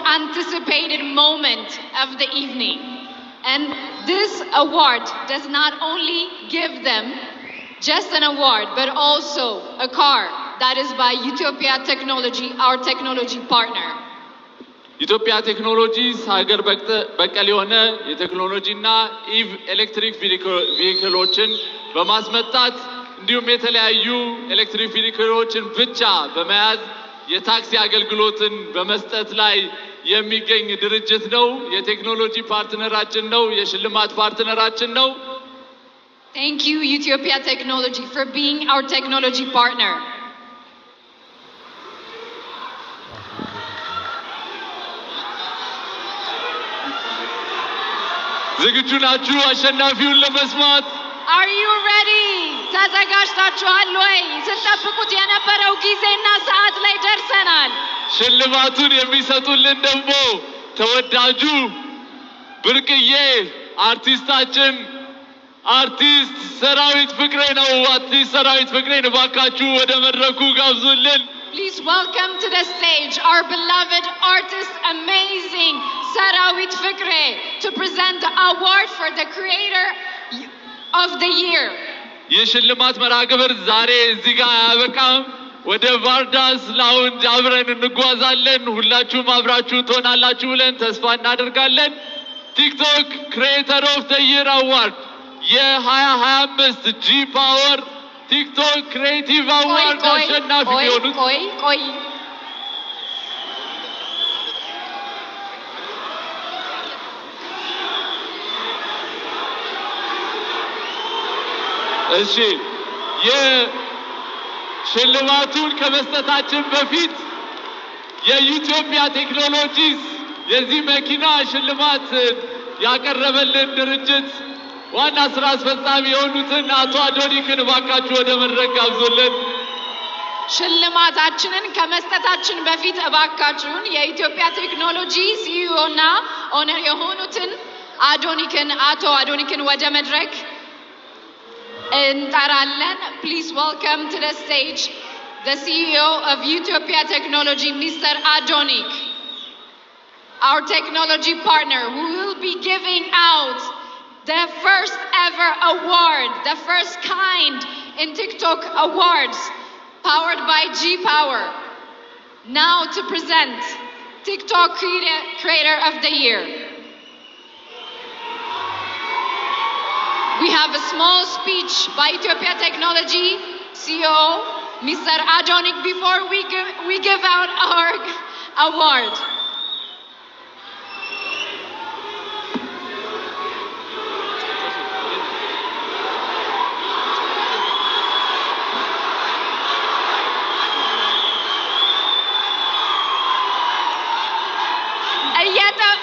anticipated moment of the evening. And this award does not only give them just an award, but also a car that is by Utopia Technology, our technology partner. Utopia Technologies ሀገር በቀል የሆነ የቴክኖሎጂና ኢቭ ኤሌክትሪክ ቪሂክሎችን በማስመጣት እንዲሁም የተለያዩ ኤሌክትሪክ ቪሂክሎችን ብቻ በመያዝ የታክሲ አገልግሎትን በመስጠት ላይ የሚገኝ ድርጅት ነው። የቴክኖሎጂ ፓርትነራችን ነው። የሽልማት ፓርትነራችን ነው። Thank you Utopia Technology for being our technology partner. ዝግጁ ናችሁ አሸናፊውን ለመስማት? Are you ready? ተዘጋጅታችኋል ወይ? ስትጠብቁት የነበረው ጊዜና ሰዓት ላይ ደርሰናል። ሽልማቱን የሚሰጡልን ደግሞ ተወዳጁ ብርቅዬ አርቲስታችን አርቲስት ሰራዊት ፍቅሬ ነው። አርቲስት ሰራዊት ፍቅሬን እባካችሁ ወደ መድረኩ ጋብዙልን። Please welcome to the stage our beloved artist, amazing Sarawit Fikre, to present the award for the Creator of the Year. የሽልማት መርሃ ግብር ዛሬ እዚህ ጋር አያበቃም። ወደ ቫርዳስ ላውንጅ አብረን እንጓዛለን። ሁላችሁም አብራችሁ ትሆናላችሁ ብለን ተስፋ እናደርጋለን። ቲክቶክ ክሬተር ኦፍ ዘ ይር አዋርድ የ2025 ጂ ፓወር ቲክቶክ ክሬቲቭ አዋርድ አሸናፊ የሆኑት እሺ የሽልማቱን ከመስጠታችን በፊት የኢትዮጵያ ቴክኖሎጂስ የዚህ መኪና ሽልማት ያቀረበልን ድርጅት ዋና ስራ አስፈጻሚ የሆኑትን አቶ አዶኒክን እባካችሁ ወደ መድረክ ጋብዙልን። ሽልማታችንን ከመስጠታችን በፊት እባካችሁን የኢትዮጵያ ቴክኖሎጂ ሲኢኦ እና ኦነር የሆኑትን አቶ አዶኒክን ወደ መድረክ እንጠራለን። Please welcome to the stage the CEO of Utopia Technology, Mr. Adonik, our technology partner, who will be giving out the first ever award, the first kind in TikTok awards, powered by G Power. Now to present TikTok Creator of the Year. We have a small speech by Utopia Technology CEO, Mr. Adonik, before we give out our award.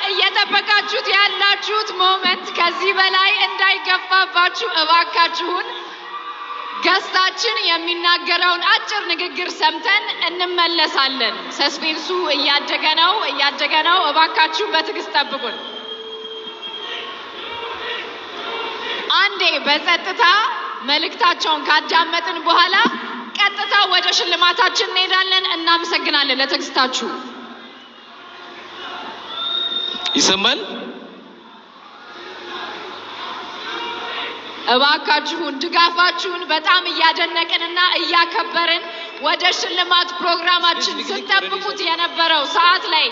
እየጠበቃችሁት ያላችሁት ሞመንት ከዚህ በላይ እንዳይገፋባችሁ እባካችሁን ገስታችን የሚናገረውን አጭር ንግግር ሰምተን እንመለሳለን። ሰስፔንሱ እያደገ ነው። እባካችሁ በትዕግስት ጠብቁን። አንዴ በጸጥታ መልእክታቸውን ካዳመጥን በኋላ ቀጥታ ወደ ሽልማታችን እንሄዳለን። እናመሰግናለን ለትዕግስታችሁ። ይሰማል? እባካችሁን ድጋፋችሁን በጣም እያደነቅንና እያከበርን ወደ ሽልማት ፕሮግራማችን ስትጠብቁት የነበረው ሰዓት ላይ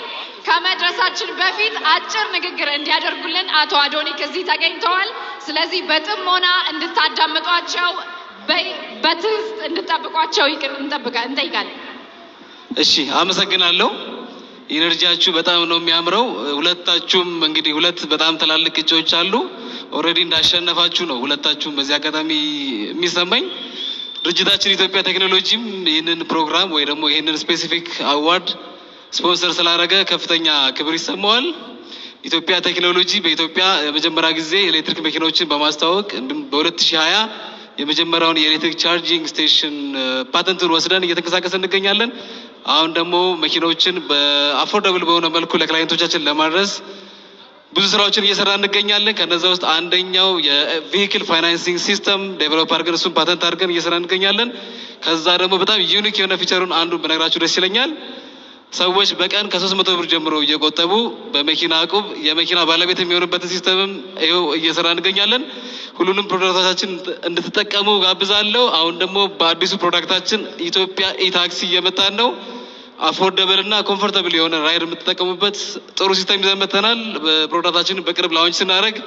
ከመድረሳችን በፊት አጭር ንግግር እንዲያደርጉልን አቶ አዶኒክ እዚህ ተገኝተዋል። ስለዚህ በጥሞና እንድታዳምጧቸው በትዕግስት እንድጠብቋቸው እንጠይቃለን። እሺ፣ አመሰግናለሁ። ኢነርጂያችሁ በጣም ነው የሚያምረው። ሁለታችሁም እንግዲህ ሁለት በጣም ትላልቅ እጩዎች አሉ። ኦልሬዲ እንዳሸነፋችሁ ነው ሁለታችሁም በዚህ አጋጣሚ የሚሰማኝ። ድርጅታችን ኢትዮጵያ ቴክኖሎጂም ይህንን ፕሮግራም ወይ ደግሞ ይህንን ስፔሲፊክ አዋርድ ስፖንሰር ስላደረገ ከፍተኛ ክብር ይሰማዋል። ኢትዮጵያ ቴክኖሎጂ በኢትዮጵያ የመጀመሪያ ጊዜ ኤሌክትሪክ መኪናዎችን በማስተዋወቅ እንዲሁም በ2020 የመጀመሪያውን የኤሌክትሪክ ቻርጂንግ ስቴሽን ፓተንቱን ወስደን እየተንቀሳቀሰ እንገኛለን። አሁን ደግሞ መኪናዎችን በአፎርደብል በሆነ መልኩ ለክላይንቶቻችን ለማድረስ ብዙ ስራዎችን እየሰራ እንገኛለን። ከነዛ ውስጥ አንደኛው የቬሂክል ፋይናንሲንግ ሲስተም ዴቨሎፕ አድርገን እሱን ፓተንት አድርገን እየሰራ እንገኛለን። ከዛ ደግሞ በጣም ዩኒክ የሆነ ፊቸሩን አንዱን ብነግራችሁ ደስ ይለኛል። ሰዎች በቀን ከ300 ብር ጀምሮ እየቆጠቡ በመኪና አቁብ የመኪና ባለቤት የሚሆኑበትን ሲስተምም ይኸው እየሰራ እንገኛለን። ሁሉንም ፕሮዳክታችን እንድትጠቀሙ ጋብዛለሁ። አሁን ደግሞ በአዲሱ ፕሮዳክታችን ኢትዮጵያ ኢታክሲ እየመጣን ነው። አፎርደብል እና ኮምፎርታብል የሆነ ራይድ የምትጠቀሙበት ጥሩ ሲስተም ይዘን መጥተናል። በፕሮዳክታችን በቅርብ ላውንች ስናደርግ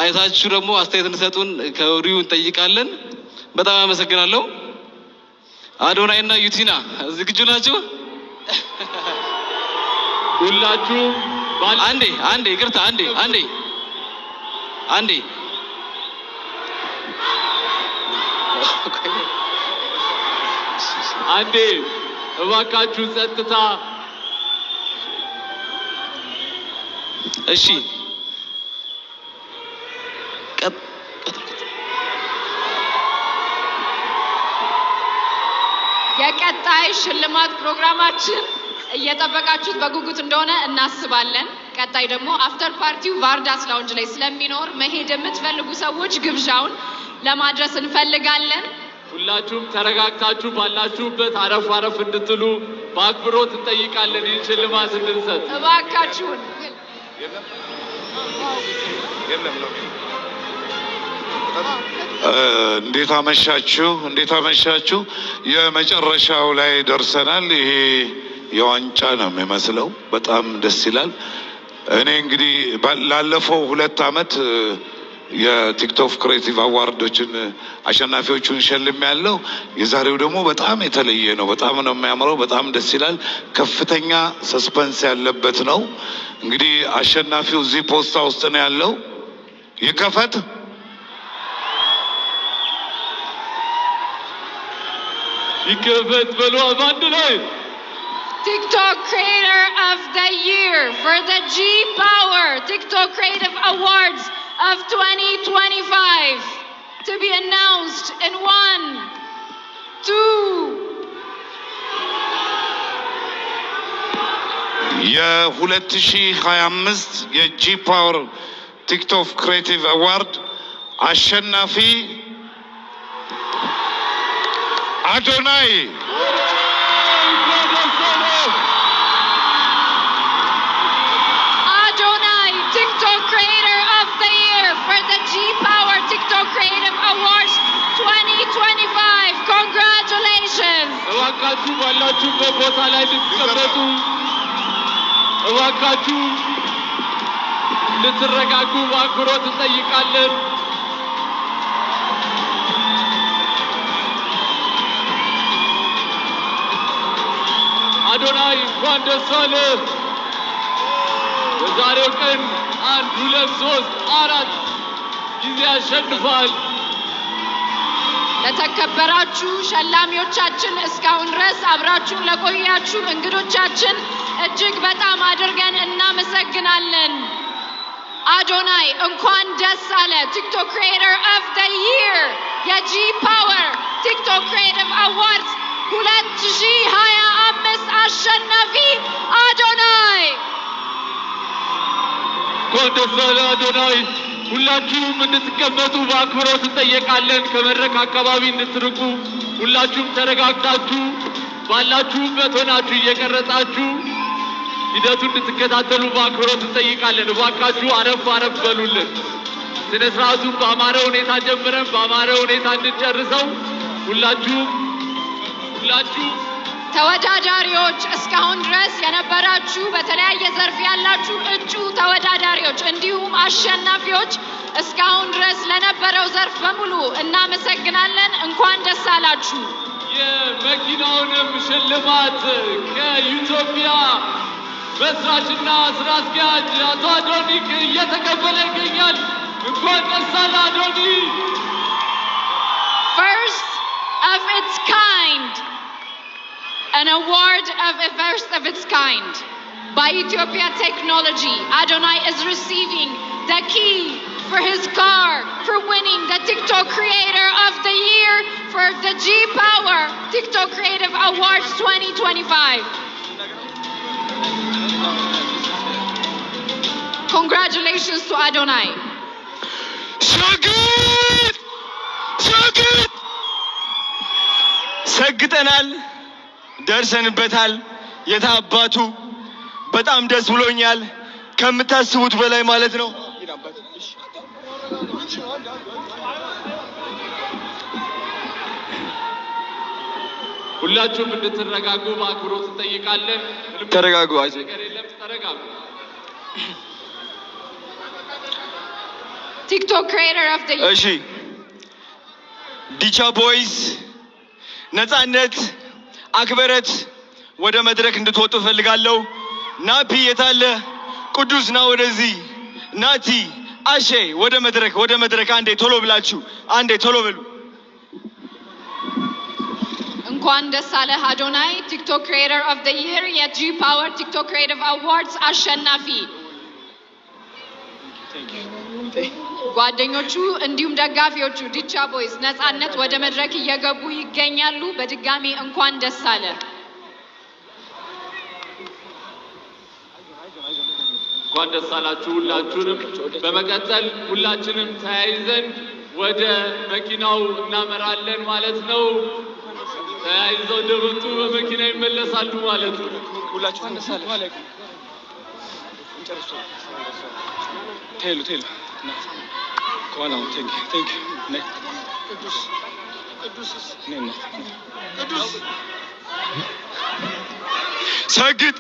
አይታችሁ ደግሞ አስተያየት እንድሰጡን ከወዲሁ እንጠይቃለን። በጣም አመሰግናለሁ። አዶናይ እና ዩቲና ዝግጁ ናችሁ? ሁላችሁም አንዴ ይቅርታ አንዴ እባካችሁ ጸጥታ። እሺ የቀጣይ ሽልማት ፕሮግራማችን እየጠበቃችሁት በጉጉት እንደሆነ እናስባለን። ቀጣይ ደግሞ አፍተር ፓርቲው ቫርዳስ ላውንጅ ላይ ስለሚኖር መሄድ የምትፈልጉ ሰዎች ግብዣውን ለማድረስ እንፈልጋለን። ሁላችሁም ተረጋግታችሁ ባላችሁበት አረፍ እንድትሉ በአክብሮት እንጠይቃለን። ይህን ሽልማት እንድንሰጥ እባካችሁን። እንዴት አመሻችሁ። የመጨረሻው ላይ ደርሰናል። ይሄ የዋንጫ ነው የሚመስለው። በጣም ደስ ይላል። እኔ እንግዲህ ላለፈው 2 ዓመት የቲክቶክ ክሬቲቭ አዋርዶችን አሸናፊዎቹን ሸልም ያለው። የዛሬው ደግሞ በጣም የተለየ ነው። በጣም ነው የሚያምረው። በጣም ደስ ይላል። ከፍተኛ ሰስፐንስ ያለበት ነው። እንግዲህ አሸናፊው እዚህ ፖስታ ውስጥ ነው ያለው። ይከፈት። በሉ አንድ ላይ TikTok Creator of the Year for the G Power TikTok Creative Awards of 2025 to be announced in 1, 2. የ2025 የጂ ፓወር ቲክቶክ ክሬቲቭ አዋርድ አሸናፊ አዶናይ TikTok Creator of the Year for the G Power TikTok Creative Awards 2025. Congratulations! እባካችሁ ባላችሁበት ቦታ ላይ እንድትቀመጡ፣ እባካችሁ እንድትረጋጉ በአክብሮት እንጠይቃለን። አዶናይ እንኳን ደስ አለህ። በዛሬው ቀን 1 2 3 4 ጊዜ አሸንፋል። ለተከበራችሁ ሸላሚዎቻችን፣ እስካሁን ድረስ አብራችሁን ለቆያችሁ እንግዶቻችን እጅግ በጣም አድርገን እናመሰግናለን። አዶናይ እንኳን ደስ አለ። ቲክቶክ ክሪኤተር ኦፍ ዘ ይር የጂ ፓወር ቲክቶክ ክሪኤቲቭ አዋርድስ 2025 አሸናፊ አዶናይ። እንኳን ደስ አለ አዶናይ። ሁላችሁም እንድትቀመጡ በአክብሮት እንጠየቃለን። ከመድረክ አካባቢ እንድትርቁ፣ ሁላችሁም ተረጋግታችሁ ባላችሁበት ሆናችሁ እየቀረጻችሁ ሂደቱን እንድትከታተሉ በአክብሮት እንጠይቃለን። እባካችሁ አረፍ አረፍ በሉልን። ስነ ስርዓቱን በአማረ ሁኔታ ጀምረን በአማረ ሁኔታ እንድንጨርሰው ሁላችሁ ተወዳዳሪዎች፣ እስካሁን ድረስ የነበራችሁ በተለያየ ዘርፍ ያላችሁ እጩ ተወዳዳሪዎች እንዲሁም አሸናፊዎች እስካሁን ድረስ ለነበረው ዘርፍ በሙሉ እናመሰግናለን። እንኳን ደስ አላችሁ። የመኪናውንም ሽልማት ከኢትዮጵያ መስራችና ስራ አስኪያጅ አቶ አዶኒክ እየተቀበለ ይገኛል። እንኳን ደስ አለ አዶኒ። First of its kind, an award of a first of its kind by Ethiopia Technology. Adonai is receiving the key for his car for winning the TikTok Creator of the Year for the G Power TikTok Creative Awards 2025. Congratulations to Adonai. ሰግጠናል፣ ደርሰንበታል። የታባቱ በጣም ደስ ብሎኛል ከምታስቡት በላይ ማለት ነው። ሁላችሁም እንድትረጋጉ በአክብሮት እንጠይቃለን። ተረጋጉ። አይዞህ ተረጋጉ። TikTok creator of the year. እሺ ዲቻ ቦይስ ነፃነት አክበረት ወደ መድረክ እንድትወጡ ፈልጋለሁ። ናፒ የታለ? ቅዱስ ና ወደዚህ። ናቲ አሼ ወደ መድረክ አንዴ ቶሎ ብላችሁ አንዴ ቶሎ በሉ። እንኳን ደስ አለህ አዶናይ ቲክቶክ ክሪኤተር ኦፍ ዘ ይር የጂ ፓወር ቲክቶክ ክሪኤቲቭ አዋርድስ አሸናፊ። ጓደኞቹ እንዲሁም ደጋፊዎቹ ዲቻ ቦይስ ነፃነት ወደ መድረክ እየገቡ ይገኛሉ። በድጋሚ እንኳን ደስ አለ። እንኳን ደስ አላችሁ ሁላችሁንም። በመቀጠል ሁላችንም ተያይዘን ወደ መኪናው እናመራለን ማለት ነው። ተያይዘው ደብቱ በመኪና ይመለሳሉ ማለት ነው። ሁላችሁ ተነሳለ ማለት ነው። ቴሉ ኮናው ቴንክ ነይ ቅዱስ ሰግድ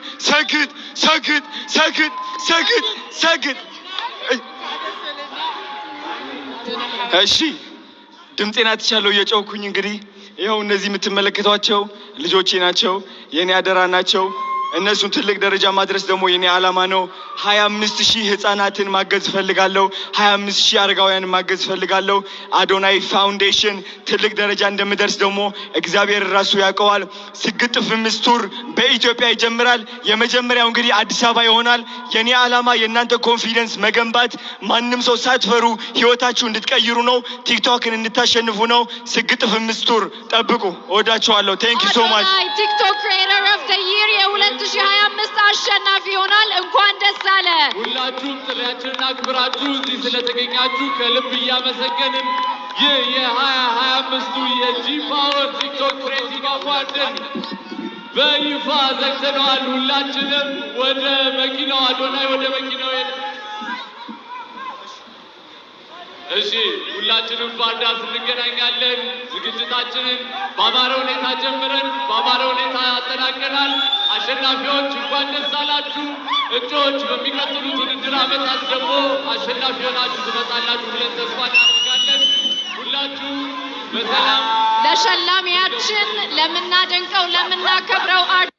እሺ ድምጤን አትቻለሁ እየጮኩኝ እንግዲህ ይኸው እነዚህ የምትመለከቷቸው ልጆቼ ናቸው፣ የኔ አደራ ናቸው። እነሱን ትልቅ ደረጃ ማድረስ ደግሞ የኔ ዓላማ ነው። 25,000 ህፃናትን ማገዝ ፈልጋለሁ። 25,000 አረጋውያንን ማገዝ ፈልጋለሁ። አዶናይ ፋውንዴሽን ትልቅ ደረጃ እንደምደርስ ደግሞ እግዚአብሔር ራሱ ያውቀዋል። ስግጥ ፍምስ ቱር በኢትዮጵያ ይጀምራል። የመጀመሪያው እንግዲህ አዲስ አበባ ይሆናል። የኔ ዓላማ የእናንተ ኮንፊደንስ መገንባት፣ ማንም ሰው ሳትፈሩ ህይወታችሁ እንድትቀይሩ ነው። ቲክቶክን እንድታሸንፉ ነው። ስግጥ ፍምስ ቱር ጠብቁ። እወዳችኋለሁ። ቴንክ ዩ ሶ ማች። ቲክቶክ ክሪኤተር ኦፍ ዘ ይር 2025 አሸናፊ ይሆናል። እንኳን ደስ አለ። ሁላችሁም ጥሪያችንን አክብራችሁ እዚህ ስለተገኛችሁ ከልብ እያመሰገንን ይህ የ2025ቱ የጂ ፓወር ቲክቶክ ክሬቲቭ አዋርድን በይፋ ዘግተነዋል። ሁላችንም ወደ መኪናው አዶናይ ወደ መኪናው ሄደ። እሺ ሁላችንም ባርዳስ እንገናኛለን። ዝግጅታችንን በአማረ ሁኔታ ጀምረን በአማረ ሁኔታ አጠናቀናል። አሸናፊዎች እንኳን ደስ አላችሁ። እጩዎች በሚቀጥሉት ውድድር ዓመታት ደግሞ አሸናፊ ሆናችሁ ትመጣላችሁ ብለን ተስፋ እናደርጋለን። ሁላችሁ በሰላም ለሸላሚያችን ለምናደንቀው ለምናከብረው አርት